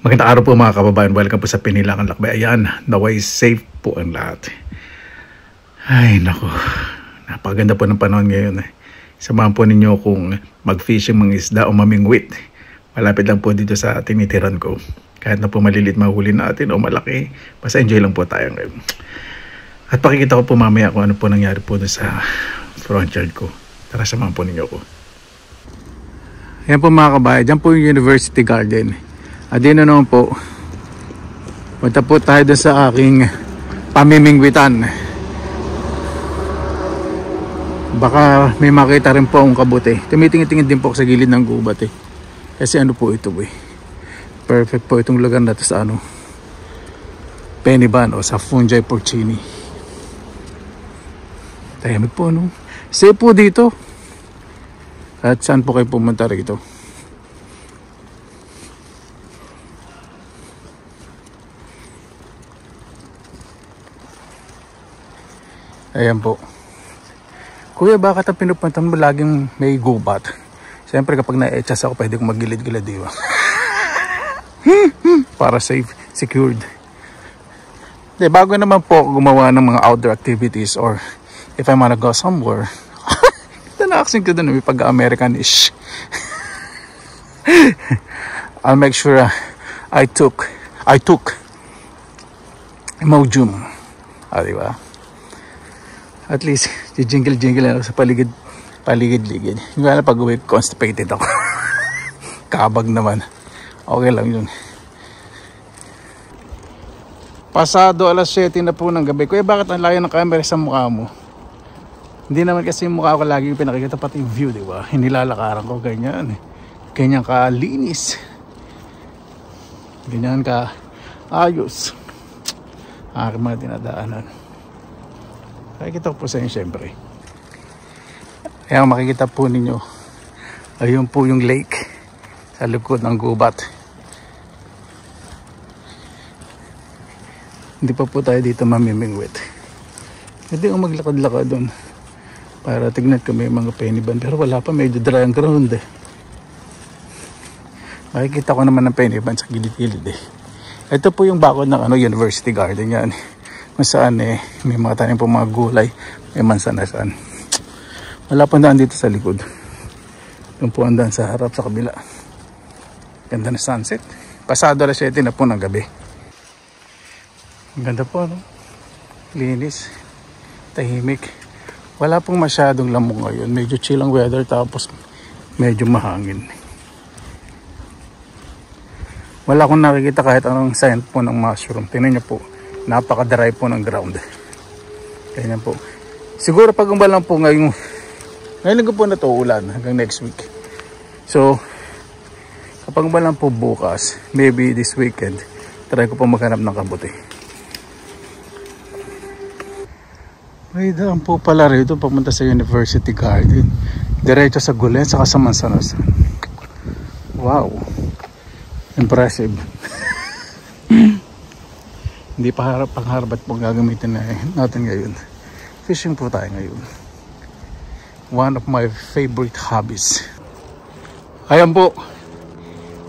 Magandang araw po mga kababayan. Welcome po sa Pinilangan Lakbay. Ayan, naway safe po ang lahat. Ay nako, napaganda po ng panahon ngayon. Samahan po ninyo kung mag-fishing mga isda o mamingwit. Malapit lang po dito sa tinitiran ko. Kahit na po malilit mahuli natin o malaki, basta enjoy lang po tayo ngayon. At pakikita ko po mamaya kung ano po nangyari po sa front yard ko. Tara, samahan po ninyo ko. Ayan po mga kabayan, dyan po yung University Garden. At din naman po, punta po tayo doon sa aking pamimingwitan. Baka may makita rin po akong kabuti. Tumitingin-tingin din po sa gilid ng gubat eh. Kasi ano po ito eh. Perfect po itong lugar na ito sa ano, Peniban o sa Fungi Porcini. Tahimik po no. Safe po dito. At saan po kayo pumunta rito? Ayan po. Kuya, bakit ang pinupuntan mo laging may gubat? Siyempre kapag na-etchas ako, pwede kong magilid-gilid, di ba? Para safe, secured. De, bago naman po ako gumawa ng mga outdoor activities or if I wanna go somewhere, ito na-accent ko doon, may pag-American-ish. I'll make sure I took Mojum. Di ba? At least, jingle-jingle na sa paligid-ligid. Yung nga na pag-uwi, constipated ako. Kabag naman. Okay lang yun. Pasado alas 7 na po ng gabi. Kuya, bakit ang layo ng camera sa mukha mo? Hindi naman kasi yung mukha ko lagi yung pinakikita, pati yung view, di ba? Hinilalakaran ko, ganyan. Ganyan ka linis. Ganyan ka ayos. Aking mga dinadaanan. Makikita ko po sa inyo syempre. Kaya makikita po ninyo, ayun po yung lake sa likod ng gubat. Hindi pa po tayo dito mamimingwit. Hindi ko maglakad-lakad doon para tignan ko may mga peniban. Pero wala pa, medyo dry ang ground eh. Makikita ko naman ng peniban sa gilid-gilid eh. Ito po yung bakod ng University Garden yan. Kung saan may mga tanim po mga gulay, may mansan-san. Wala pong daan dito sa likod. Yung po ang daan sa harap sa kabila. Ganda na sunset. Pasado alas 7 na po ng gabi. Ganda po no? Linis. Tahimik. Wala pong masyadong lamok ngayon. Medyo chill ang weather tapos medyo mahangin. Wala akong nakikita kahit anong sign po ng mushroom. Tingnan niyo po. Napaka-dry po ng ground. Ganyan po. Siguro pag umalang po ngayon ko po na to ulan hanggang next week. So, kapag umalang po bukas, maybe this weekend, try ko po maghanap ng kabuti. May daan po pala rito papunta sa University Garden. Diretso sa Gulen, saka sa Manzanasan. Wow. Impressive. Hindi pa pangharbat po gagamitin natin ngayon. Fishing po tayo ngayon. One of my favorite hobbies. Ayan po.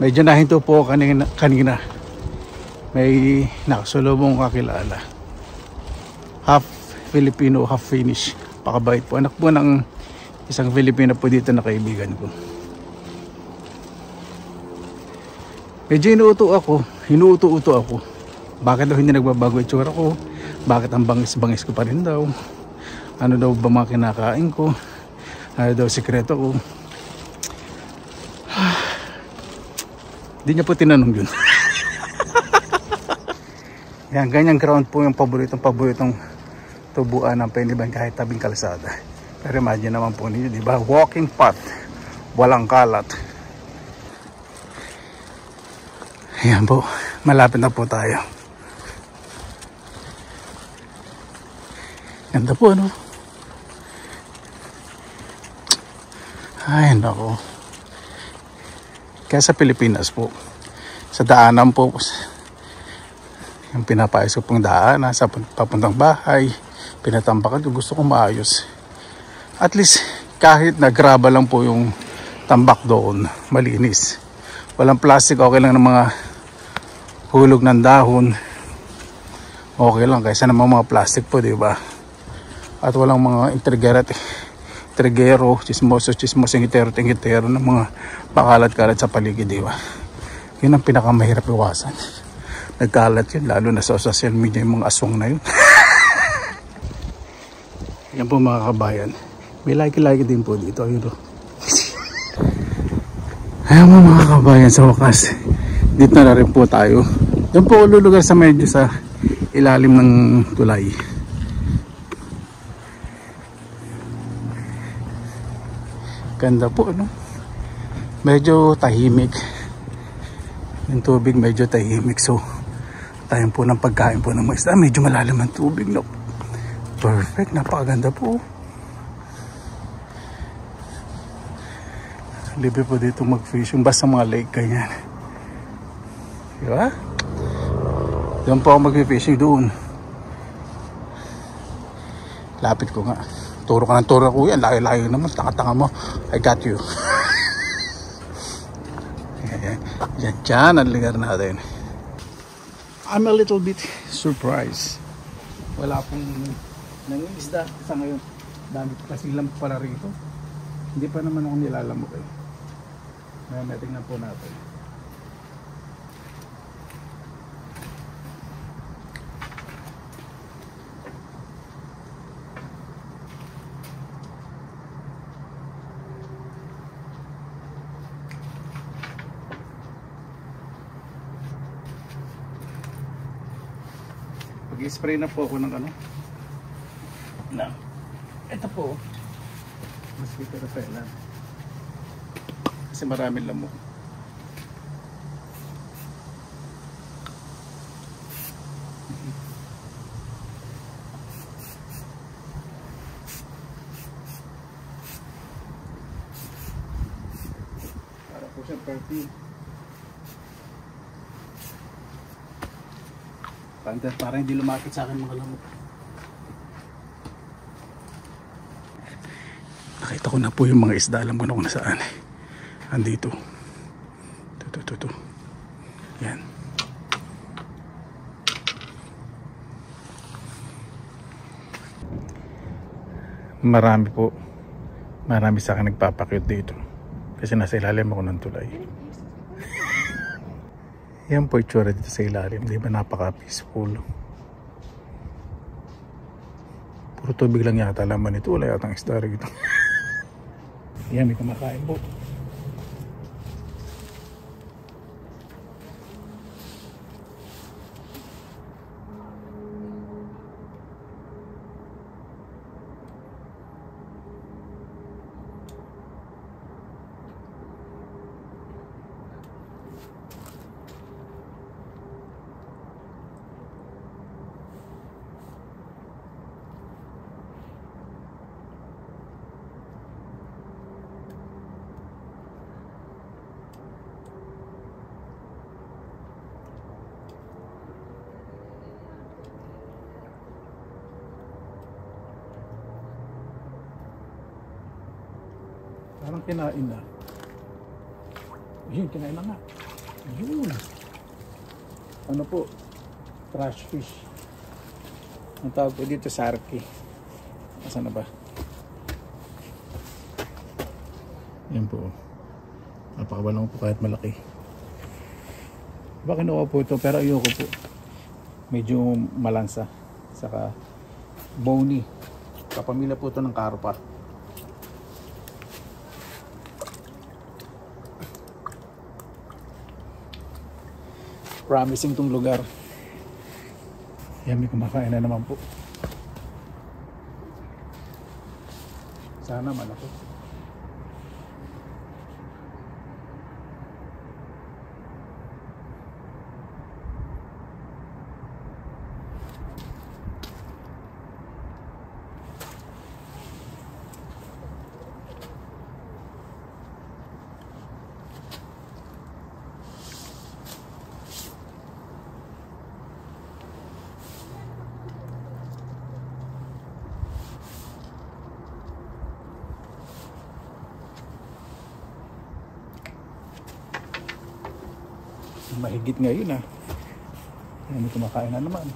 Medyo nahinto po kanina. May nakasulubong kakilala. Half Filipino, half Finnish. Pakabait po. Anak po ng isang Filipino po dito na kaibigan ko. Medyo hinuuto-uto ako. Bakit daw hindi nagbabago itsura ko? Bakit ang bangis-bangis ko pa rin daw? Ano daw ba mga kinakain ko? Ano daw sikreto ko? Hindi niya po tinanong yun. Yan, ganyang ground po yung paboritong tubuan ng Peniban kahit tabing kalsada. Pero imagine naman po ninyo, diba? Walking path. Walang kalat. Ayan po. Malapit na po tayo. Ganda po, ano? Ay, nako. Kaya sa Pilipinas po, sa daanan po, yung pinapayos ko pong daanan, sa papuntang bahay, pinatambakan ko, gusto kong maayos. At least, kahit na graba lang po yung tambak doon, malinis. Walang plastic, okay lang ng mga hulog ng dahon, okay lang kaysa naman mga plastic po, di ba? At walang mga intrigero, chismosong hitero ng mga pakalat-kalat sa paligid, di ba? Yun ang pinakamahirap iwasan. Nagkalat yun, lalo na sa social media, yung mga aswang na yun. Yan po mga kabayan, may like din po dito. Ayun o. Ayan po mga kabayan, sa wakas dito na rin po tayo. Doon po lulugar sa medyo sa ilalim ng tulay. Ganda po, ano? Medyo tahimik. Yung tubig medyo tahimik. So tayo po ng pagkain po ng mga isda. Medyo malalim ang tubig, no? Perfect, napakaganda po. Libre po dito mag-fishing basta mga lake ganyan. Diba? Doon po ako mag-fishing doon. Lapit ko nga. Turo ka ng turo, kuya. Layo-layo naman. Tanga-tanga mo. I got you. Diyan ang lugar natin. I'm a little bit surprised. Wala pong nangingisda sa ngayon. Dami pa kasi lamp pala rito. Hindi pa naman ako nilalamok eh. Ngayon, tingnan po natin. Pag-spray na po ako ng ano. Ito po. Mosquito repellent. Kasi maraming lamok. Para po siyang perfume. Para hindi lumapit sa akin mga lamok. Nakita ko na po yung mga isda. Alam ko na kung nasaan. Andito. Ito. Yan. Marami po. Marami sa akin nagpapakyut dito. Kasi nasa ilalim ako ng tulay. Yan po itsura dito sa ilalim. Di ba napaka-peaceful? Puro tubig lang yata laman ito. Wala yata ang isda rito. Yan, may kumakain po. Parang kinain na. Yun, kinain na nga. Yun. Ano po? Trash fish. Ang tawag po dito, sarki. Asan na ba? Yan po. Napakabalong po kahit malaki. Diba kinuha po ito, pero ayoko po. Medyo malansa. Saka bony. Kapamilya po ito ng karpa. Promising tong lugar. Yan, may kumakain na naman po. Sana malaki. Mahigit ngayon ah. May kumakain na naman.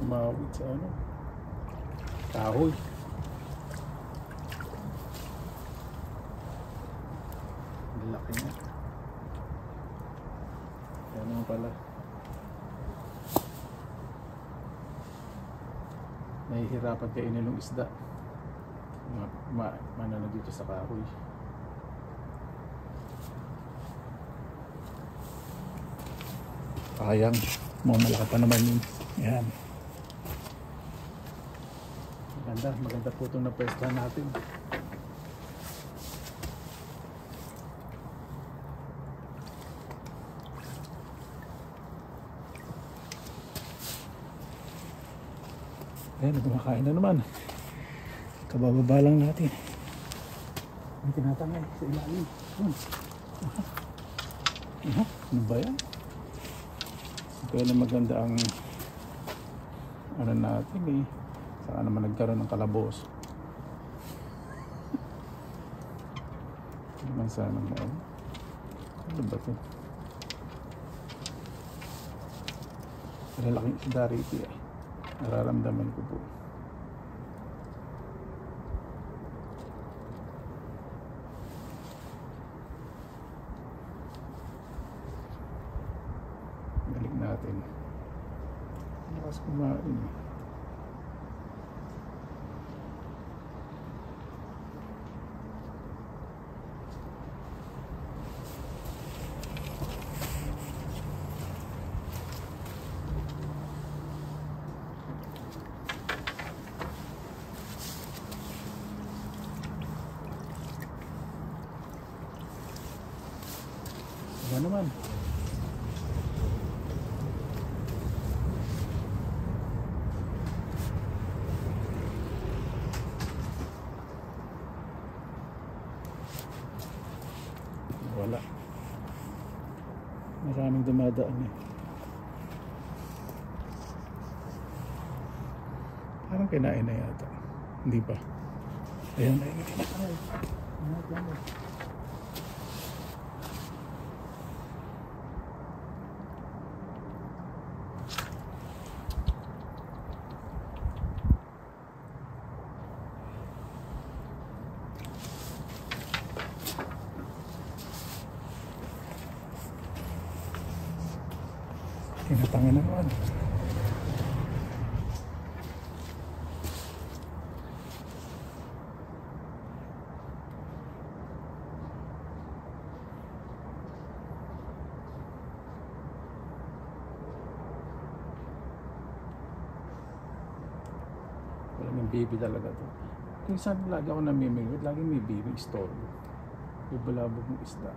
Umawit sa ano, kahoy. Laki niya. Kaya naman pala nahihirapan kainin ng isda. Manano dito sa kahoy. Sayang, malaki pa naman yun. Yan. Maganda po itong napwestuhan natin. Ayan, kumakain na naman. Kabababa lang natin. May tinatangay sa ilalim. Ano ba yan? Kaya na maganda ang ano natin eh. Saka naman nagkaroon ng kalabos. Hindi naman sana mo. Ano ba ito? Malalaking isda rito eh. Nararamdaman ko po. Balik natin. Lakas kumain eh. Ano naman? Wala. Maraming dumadaan eh. Parang kinain na yata. Hindi pa. Ayan na yun. Tinatangan naman. Wala ng baby talaga to. Kung saan lagi ako namimingwit, lagi may baby store. May balabog ng isda.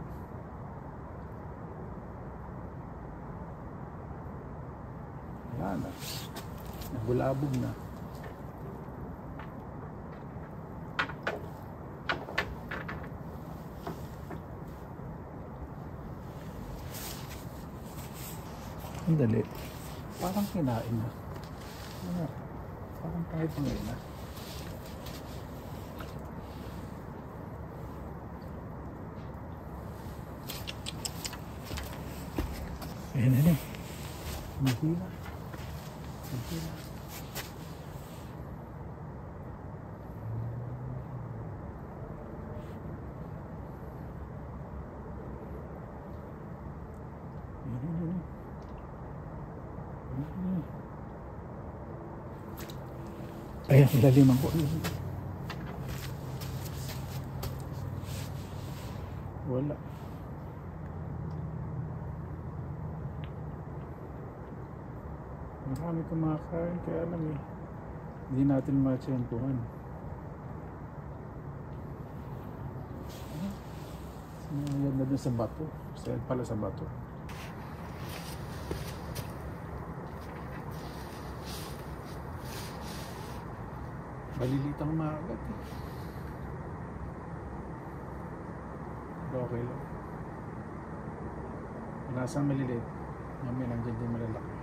Wala na. Nabulabog na. Ang dali. Parang kinain na. Parang tayo pang ngayon na. Ayan na na. Mahila. Mahila. Ayan, ilaliman ko. Wala. Marami kumakain kaya lang eh. Hindi natin matsyempuhan. Yan na dun sa bato. Saan pala sa bato. Malilitang maagat eh. Pero okay lang. Nasa malilit. Mamaya nandiyan din malalaki.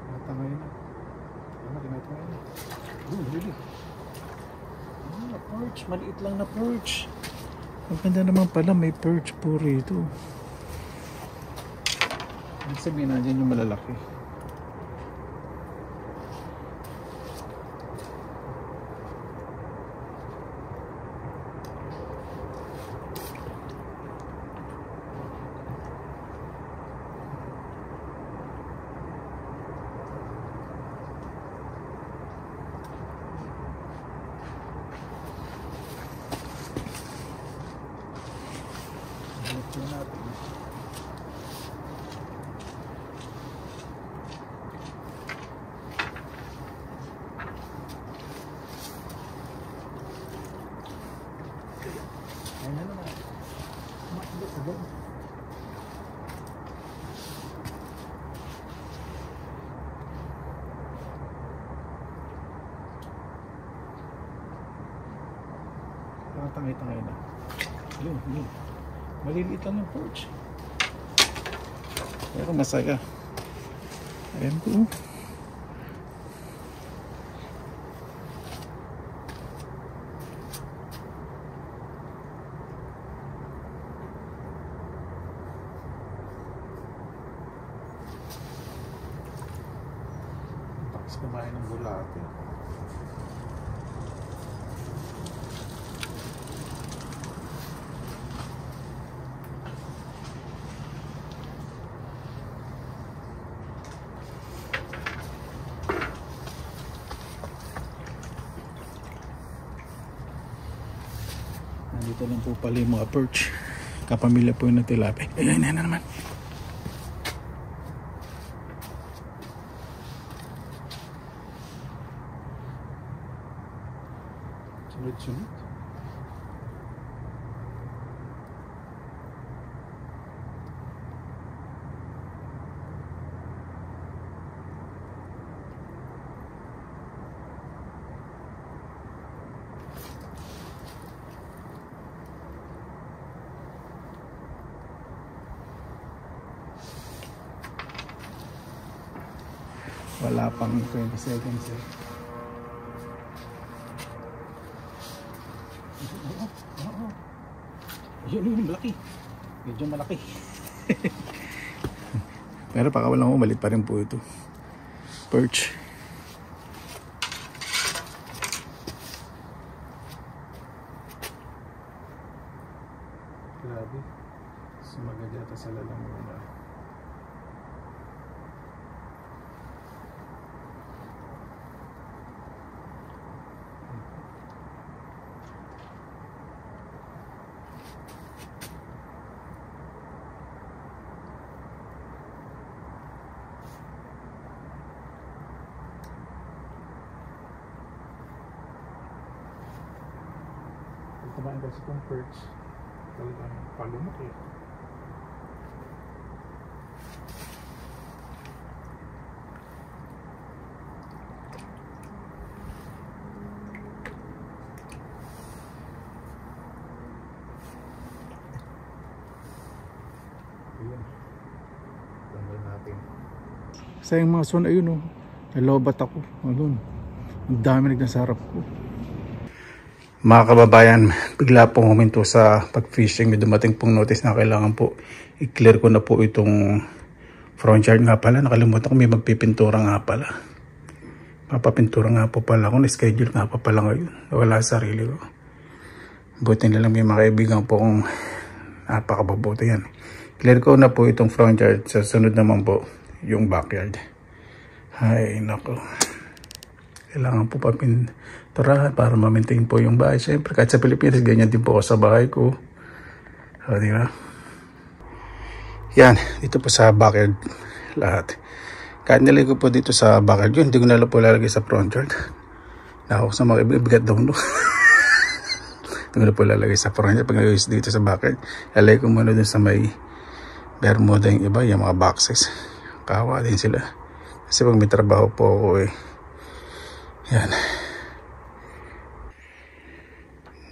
Tinatangay na. Tinatangay na. Really? Perch. Maliit lang na perch. Ang ganda naman pala, may perch po rito. Ibig sabihin nandiyan yung malalaki. Ito natin. Ayun na naman. Makdo agad. Tangay-tangay na. Yun. Maliliit lang yung perch. Pero masaya. Ayan po. Tapos kumain ng bulate. Dito lang po pala yung mga perch. Kapamilya po yung tilapia. Ayun na naman. Sunod-sunod. Wala pang 20 seconds eh. Yun, malaki. Medyo malaki. Pero pakawalan ko, malit pa rin po ito. Perch. Grabe. Sumagad yata sa lalamuna. Kumain kasi itong perch. Talagang palumok eh. Ayan. Tanggal natin. Sa yung mga son, ayun o. Nalobat ako. Ayun. Ang dami nagnasarap ko. Mga kababayan, bigla pong huminto sa pag-fishing. May dumating pong notice na kailangan po i-clear ko na po itong front yard nga pala. Nakalimutan ko may magpipintura nga pala. Mapapintura nga po pala ako. Na-schedule nga pa pala ngayon. Wala sa sarili ko. Buti na lang may mga kaibigan po kung napakababuti yan. Clear ko na po itong front yard. Sa sunod naman po yung backyard. Ay, nako. Kailangan po papinturahan para ma-maintain po yung bahay. Siyempre, kahit sa Pilipinas, ganyan din po ako sa bahay ko. O, di ba? Yan, dito po sa backyard lahat. Kahit nilagay ko po dito sa backyard yun, hindi ko na po lalagay sa front yard. Ako sa mga bigat daw, no? Hindi ko na po lalagay sa front yard. Pag nalagay dito sa backyard, lalagay ko muna dun sa may Bermuda yung iba, yung mga boxes. Kawa din sila. Kasi pag may trabaho po ako eh. Yan.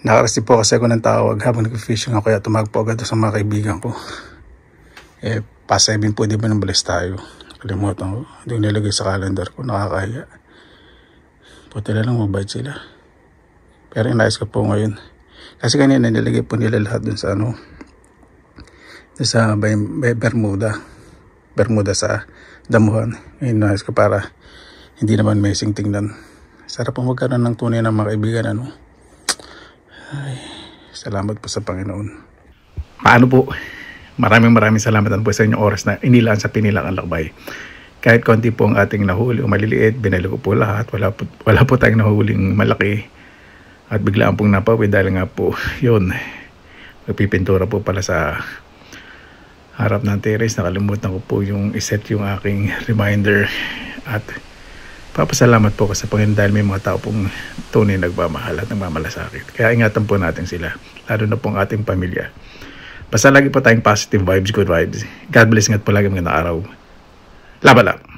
Nakareceive po kasi ako ng tawag habang nag-fishing ako, kaya tumawag po agad sa mga kaibigan ko. Eh, pa 7 po, di ba nang balis tayo? Nakalimutan ko. Hindi ko nilagay sa calendar ko. Nakakahiya. Puti lang mabait sila. Pero inayos ko po ngayon. Kasi kanina nilagay po nila lahat dun sa ano, sa Bermuda. Bermuda sa damuhan. Inayos ko para hindi naman messing tingnan. Sarap po magkaroon ng tunay ng mga kaibigan, ano? Ay, salamat po sa Panginoon. Paano po? Maraming salamat po sa inyong oras na inilaan sa Pinilaang Lakbay. Kahit konti po ang ating nahuli o maliliit, binili ko po lahat. Wala po tayong nahuling malaki. At biglaan pong napawi dahil nga po yun. Magpipintura po pala sa harap ng terrace. Nakalimutan ko po yung iset yung aking reminder. At papasalamat po ko sa Panginoon dahil may mga tao pong tunay nagmamahal at nagmamalasakit. Kaya ingatan po natin sila. Lalo na po ang ating pamilya. Basta lagi po tayong positive vibes, good vibes. God bless, ingat po lagi, magandang araw. Laban lang.